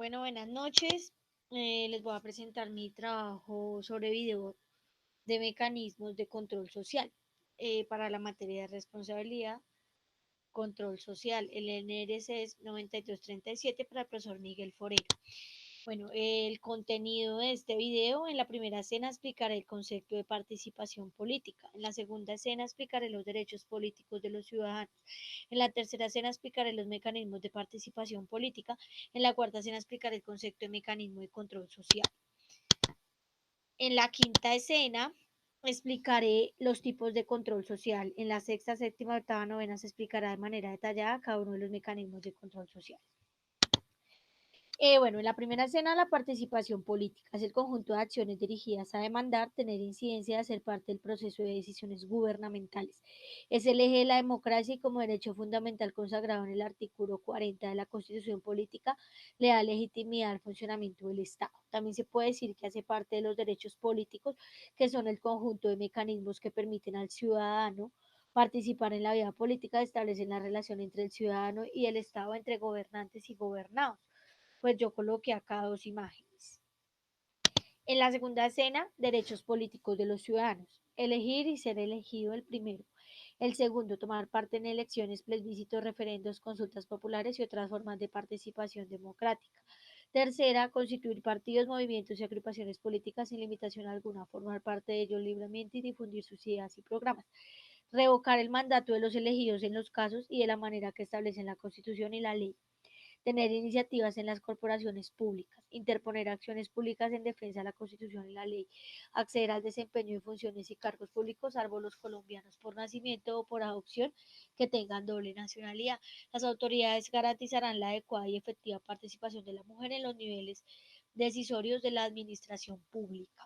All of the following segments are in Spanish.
Bueno, buenas noches. Les voy a presentar mi trabajo sobre video de mecanismos de control social para la materia de responsabilidad, control social. El NRC es 9237 para el profesor Miguel Forero. Bueno, el contenido de este video, en la primera escena explicaré el concepto de participación política, en la segunda escena explicaré los derechos políticos de los ciudadanos, en la tercera escena explicaré los mecanismos de participación política, en la cuarta escena explicaré el concepto de mecanismo de control social. En la quinta escena explicaré los tipos de control social. En la sexta, séptima, octava, novena se explicará de manera detallada cada uno de los mecanismos de control social. Bueno, en la primera escena, la participación política es el conjunto de acciones dirigidas a demandar, tener incidencia y hacer parte del proceso de decisiones gubernamentales. Es el eje de la democracia y como derecho fundamental consagrado en el artículo 40 de la Constitución Política, le da legitimidad al funcionamiento del Estado. También se puede decir que hace parte de los derechos políticos, que son el conjunto de mecanismos que permiten al ciudadano participar en la vida política, establecen la relación entre el ciudadano y el Estado, entre gobernantes y gobernados. Pues yo coloqué acá dos imágenes. En la segunda escena, derechos políticos de los ciudadanos. Elegir y ser elegido el primero. El segundo, tomar parte en elecciones, plebiscitos, referendos, consultas populares y otras formas de participación democrática. Tercera, constituir partidos, movimientos y agrupaciones políticas sin limitación alguna, formar parte de ellos libremente y difundir sus ideas y programas. Revocar el mandato de los elegidos en los casos y de la manera que establecen la Constitución y la ley. Tener iniciativas en las corporaciones públicas, interponer acciones públicas en defensa de la Constitución y la ley, acceder al desempeño de funciones y cargos públicos, salvo los colombianos por nacimiento o por adopción que tengan doble nacionalidad. Las autoridades garantizarán la adecuada y efectiva participación de la mujer en los niveles decisorios de la administración pública.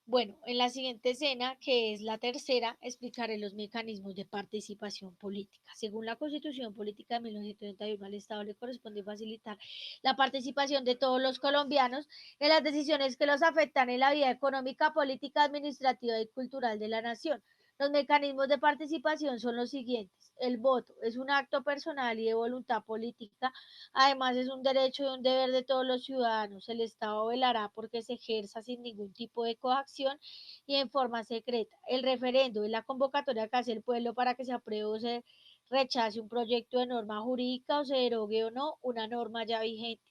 Bueno, en la siguiente escena, que es la tercera, explicaré los mecanismos de participación política. Según la Constitución Política de 1931, al Estado le corresponde facilitar la participación de todos los colombianos en las decisiones que los afectan en la vida económica, política, administrativa y cultural de la nación. Los mecanismos de participación son los siguientes. El voto es un acto personal y de voluntad política. Además, es un derecho y un deber de todos los ciudadanos. El Estado velará porque se ejerza sin ningún tipo de coacción y en forma secreta. El referendo es la convocatoria que hace el pueblo para que se apruebe o se rechace un proyecto de norma jurídica o se derogue o no una norma ya vigente.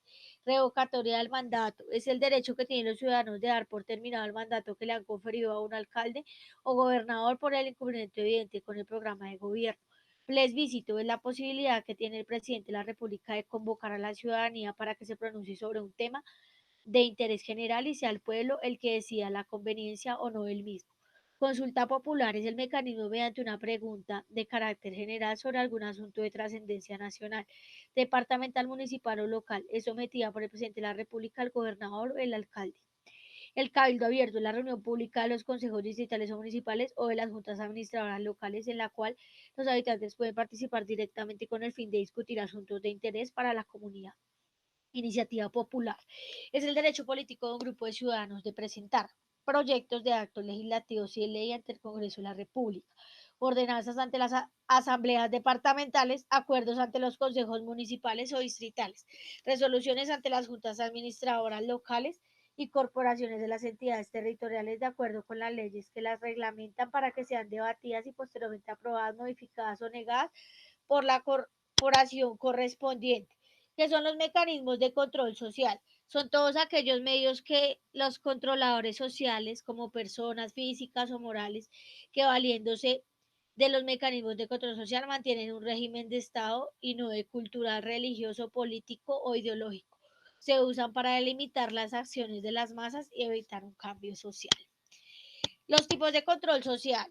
Revocatoria del mandato es el derecho que tienen los ciudadanos de dar por terminado el mandato que le han conferido a un alcalde o gobernador por el incumplimiento evidente con el programa de gobierno. Plebiscito es la posibilidad que tiene el presidente de la República de convocar a la ciudadanía para que se pronuncie sobre un tema de interés general y sea el pueblo el que decida la conveniencia o no del mismo. Consulta popular es el mecanismo mediante una pregunta de carácter general sobre algún asunto de trascendencia nacional, departamental, municipal o local. Es sometida por el presidente de la República, el gobernador o el alcalde. El cabildo abierto es la reunión pública de los consejos distritales o municipales o de las juntas administradoras locales en la cual los habitantes pueden participar directamente con el fin de discutir asuntos de interés para la comunidad. Iniciativa popular. Es el derecho político de un grupo de ciudadanos de presentar proyectos de actos legislativos y de ley ante el Congreso de la República, ordenanzas ante las asambleas departamentales, acuerdos ante los consejos municipales o distritales, resoluciones ante las juntas administradoras locales y corporaciones de las entidades territoriales de acuerdo con las leyes que las reglamentan para que sean debatidas y posteriormente aprobadas, modificadas o negadas por la corporación correspondiente. ¿Qué son los mecanismos de control social? Son todos aquellos medios que los controladores sociales, como personas físicas o morales, que valiéndose de los mecanismos de control social mantienen un régimen de Estado y no de cultural, religioso, político o ideológico. Se usan para delimitar las acciones de las masas y evitar un cambio social. Los tipos de control social.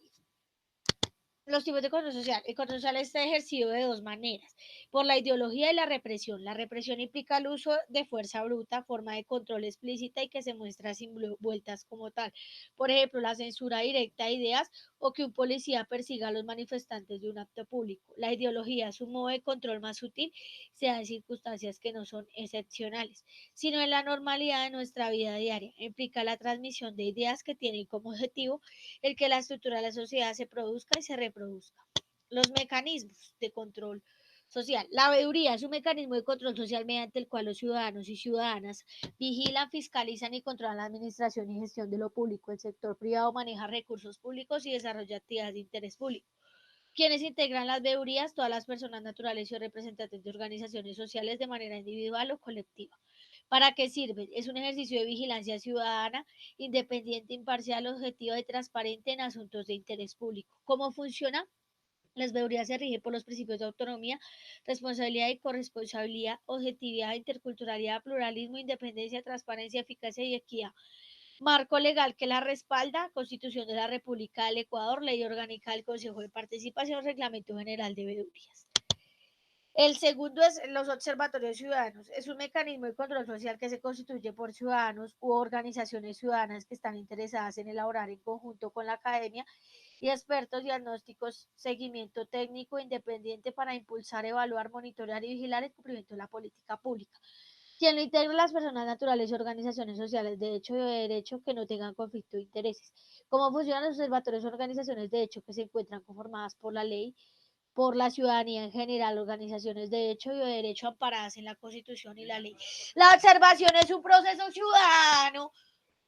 Los tipos de control social. El control social está ejercido de dos maneras, por la ideología y la represión. La represión implica el uso de fuerza bruta, forma de control explícita y que se muestra sin vueltas como tal. Por ejemplo, la censura directa de ideas o que un policía persiga a los manifestantes de un acto público. La ideología es un modo de control más sutil, se da en circunstancias que no son excepcionales, sino en la normalidad de nuestra vida diaria. Implica la transmisión de ideas que tienen como objetivo el que la estructura de la sociedad se produzca y se reproduzca. Los mecanismos de control social. La veeduría es un mecanismo de control social mediante el cual los ciudadanos y ciudadanas vigilan, fiscalizan y controlan la administración y gestión de lo público. El sector privado maneja recursos públicos y desarrolla actividades de interés público. Quienes integran las veedurías, todas las personas naturales y representantes de organizaciones sociales de manera individual o colectiva. ¿Para qué sirve? Es un ejercicio de vigilancia ciudadana, independiente, imparcial, objetiva y transparente en asuntos de interés público. ¿Cómo funciona? Las veedurías se rigen por los principios de autonomía, responsabilidad y corresponsabilidad, objetividad, interculturalidad, pluralismo, independencia, transparencia, eficacia y equidad. Marco legal que la respalda: Constitución de la República del Ecuador, Ley Orgánica del Consejo de Participación, Reglamento General de Veedurías. El segundo es los observatorios ciudadanos. Es un mecanismo de control social que se constituye por ciudadanos u organizaciones ciudadanas que están interesadas en elaborar en conjunto con la academia y expertos diagnósticos, seguimiento técnico independiente para impulsar, evaluar, monitorear y vigilar el cumplimiento de la política pública. Quien lo integra: las personas naturales y organizaciones sociales de hecho y de derecho que no tengan conflicto de intereses. ¿Cómo funcionan los observatorios? Organizaciones de hecho que se encuentran conformadas por la ley, por la ciudadanía en general, organizaciones de hecho y de derecho amparadas en la Constitución y la ley. La observación es un proceso ciudadano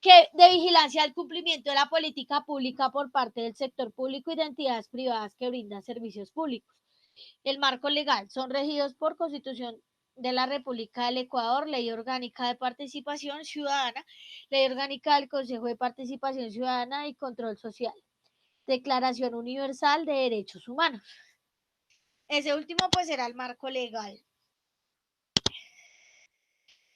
de vigilancia al cumplimiento de la política pública por parte del sector público y de entidades privadas que brindan servicios públicos. El marco legal: son regidos por Constitución de la República del Ecuador, Ley Orgánica de Participación Ciudadana, Ley Orgánica del Consejo de Participación Ciudadana y Control Social, Declaración Universal de Derechos Humanos. Ese último pues será el marco legal.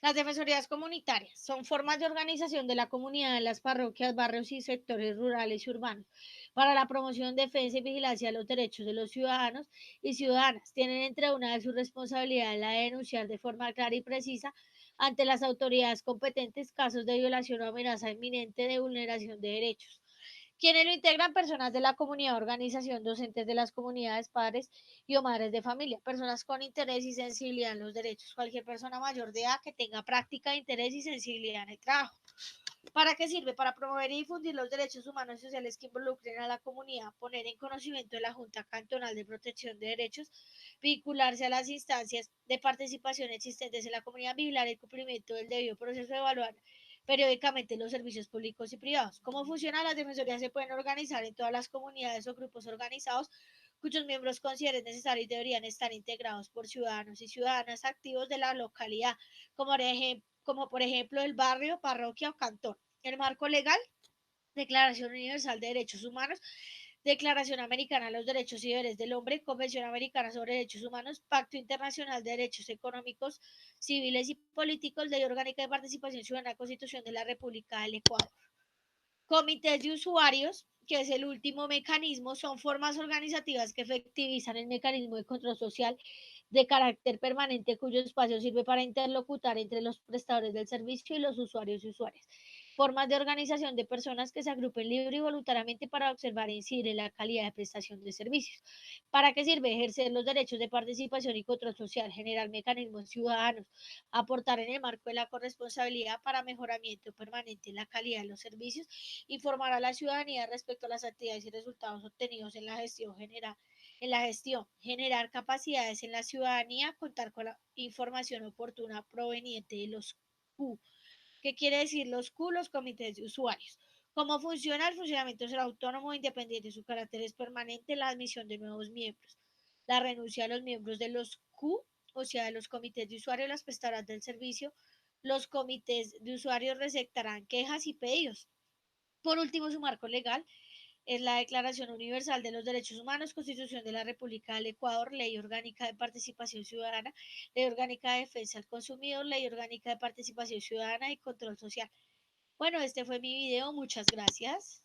Las defensorías comunitarias son formas de organización de la comunidad en las parroquias, barrios y sectores rurales y urbanos para la promoción, defensa y vigilancia de los derechos de los ciudadanos y ciudadanas. Tienen entre una de sus responsabilidades la de denunciar de forma clara y precisa ante las autoridades competentes casos de violación o amenaza inminente de vulneración de derechos. Quienes lo integran: personas de la comunidad, organización, docentes de las comunidades, padres y o madres de familia, personas con interés y sensibilidad en los derechos, cualquier persona mayor de edad que tenga práctica, interés y sensibilidad en el trabajo. ¿Para qué sirve? Para promover y difundir los derechos humanos y sociales que involucren a la comunidad, poner en conocimiento de la Junta Cantonal de Protección de Derechos, vincularse a las instancias de participación existentes en la comunidad, vigilar el cumplimiento del debido proceso, de evaluar periódicamente los servicios públicos y privados. ¿Cómo funcionan? Las defensorías se pueden organizar en todas las comunidades o grupos organizados cuyos miembros consideren necesario y deberían estar integrados por ciudadanos y ciudadanas activos de la localidad, como por ejemplo el barrio, parroquia o cantón. El marco legal: Declaración Universal de Derechos Humanos, Declaración Americana de los Derechos y Deberes del Hombre, Convención Americana sobre Derechos Humanos, Pacto Internacional de Derechos Económicos, Civiles y Políticos, Ley Orgánica de Participación Ciudadana, Constitución de la República del Ecuador. Comités de usuarios, que es el último mecanismo, son formas organizativas que efectivizan el mecanismo de control social de carácter permanente cuyo espacio sirve para interlocutar entre los prestadores del servicio y los usuarios y usuarias. Formas de organización de personas que se agrupen libre y voluntariamente para observar e incidir en la calidad de prestación de servicios. ¿Para qué sirve? Ejercer los derechos de participación y control social, generar mecanismos ciudadanos, aportar en el marco de la corresponsabilidad para mejoramiento permanente en la calidad de los servicios, informar a la ciudadanía respecto a las actividades y resultados obtenidos en la gestión general, generar capacidades en la ciudadanía, contar con la información oportuna proveniente de los Q. ¿Qué quiere decir los Q? Los comités de usuarios. ¿Cómo funciona? El funcionamiento será autónomo e independiente, su carácter es permanente, la admisión de nuevos miembros, la renuncia a los miembros de los Q, o sea, de los comités de usuarios, las prestadoras del servicio. Los comités de usuarios receptarán quejas y pedidos. Por último, su marco legal es la Declaración Universal de los Derechos Humanos, Constitución de la República del Ecuador, Ley Orgánica de Participación Ciudadana, Ley Orgánica de Defensa del Consumidor, Ley Orgánica de Participación Ciudadana y Control Social. Bueno, este fue mi video, muchas gracias.